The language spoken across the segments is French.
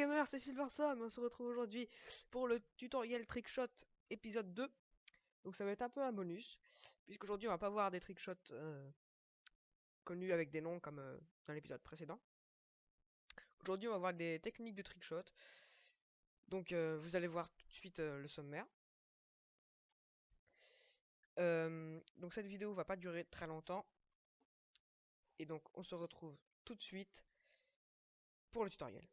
gamers, c'est Silverstorm, on se retrouve aujourd'hui pour le tutoriel Trickshot épisode 2. Donc ça va être un peu un bonus, puisqu'aujourd'hui on va pas voir des trickshots connus avec des noms comme dans l'épisode précédent. Aujourd'hui on va voir des techniques de trickshot. Donc vous allez voir tout de suite le sommaire. Donc cette vidéo va pas durer très longtemps. Et donc on se retrouve tout de suite pour le tutoriel.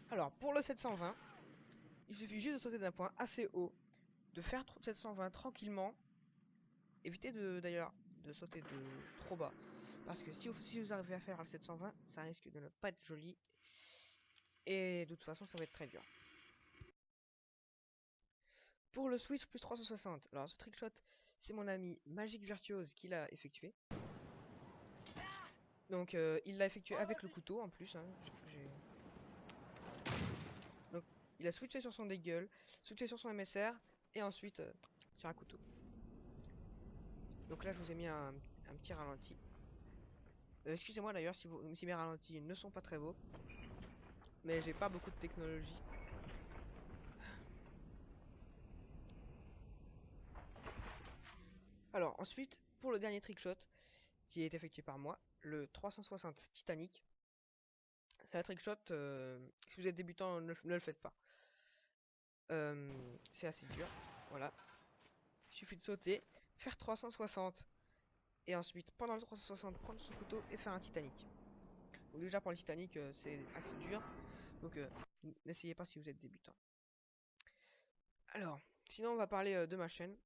Alors pour le 720, il suffit juste de sauter d'un point assez haut, de faire 720 tranquillement. Évitez d'ailleurs de sauter de trop bas, parce que si vous arrivez à faire le 720, ça risque de ne pas être joli, et de toute façon ça va être très dur. Pour le switch plus 360, alors ce trickshot, c'est mon ami Magic Virtuose qui l'a effectué. Donc il l'a effectué avec le couteau en plus, hein. Donc il a switché sur son deagle, switché sur son MSR, et ensuite sur un couteau. Donc là je vous ai mis un petit ralenti. Excusez-moi d'ailleurs si mes ralentis ne sont pas très beaux, mais j'ai pas beaucoup de technologie. Alors ensuite, pour le dernier trickshot, qui est effectué par moi, le 360 Titanic. C'est un trickshot, si vous êtes débutant, ne le faites pas. C'est assez dur, voilà. Il suffit de sauter, faire 360, et ensuite, pendant le 360, prendre son couteau et faire un Titanic. Donc déjà pour le Titanic, c'est assez dur, donc n'essayez pas si vous êtes débutant. Alors, sinon on va parler de ma chaîne,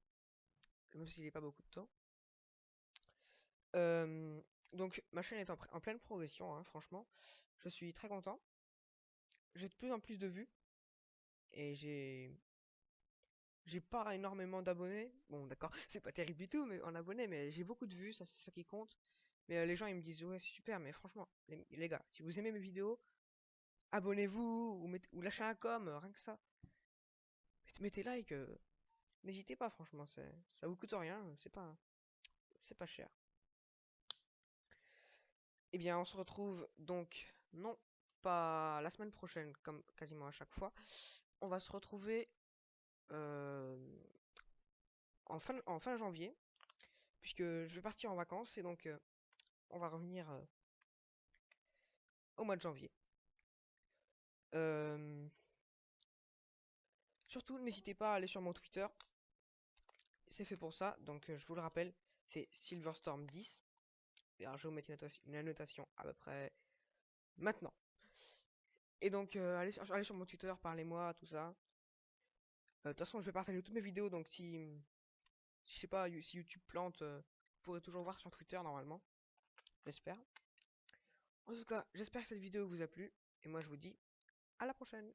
même s'il n'est pas beaucoup de temps. Donc ma chaîne est en pleine progression, hein, franchement. Je suis très content. J'ai de plus en plus de vues. Et j'ai pas énormément d'abonnés. Bon d'accord, c'est pas terrible du tout mais en abonnés, mais j'ai beaucoup de vues, ça c'est ça qui compte. Mais les gens ils me disent ouais c'est super, mais franchement, les gars, si vous aimez mes vidéos, abonnez-vous ou lâchez un com, rien que ça. Mettez like, n'hésitez pas franchement, ça vous coûte rien, c'est pas cher. Eh bien, on se retrouve donc, non pas la semaine prochaine, comme quasiment à chaque fois. On va se retrouver en fin janvier, puisque je vais partir en vacances, et donc on va revenir au mois de janvier. Surtout, n'hésitez pas à aller sur mon Twitter, c'est fait pour ça, donc je vous le rappelle, c'est Silverstorm10. Et alors, je vais vous mettre une annotation à peu près maintenant. Et donc, allez sur mon Twitter, parlez-moi, tout ça. De toute façon, je vais partager toutes mes vidéos, donc si je sais pas, si YouTube plante, vous pourrez toujours voir sur Twitter normalement. J'espère. En tout cas, j'espère que cette vidéo vous a plu. Et moi, je vous dis à la prochaine.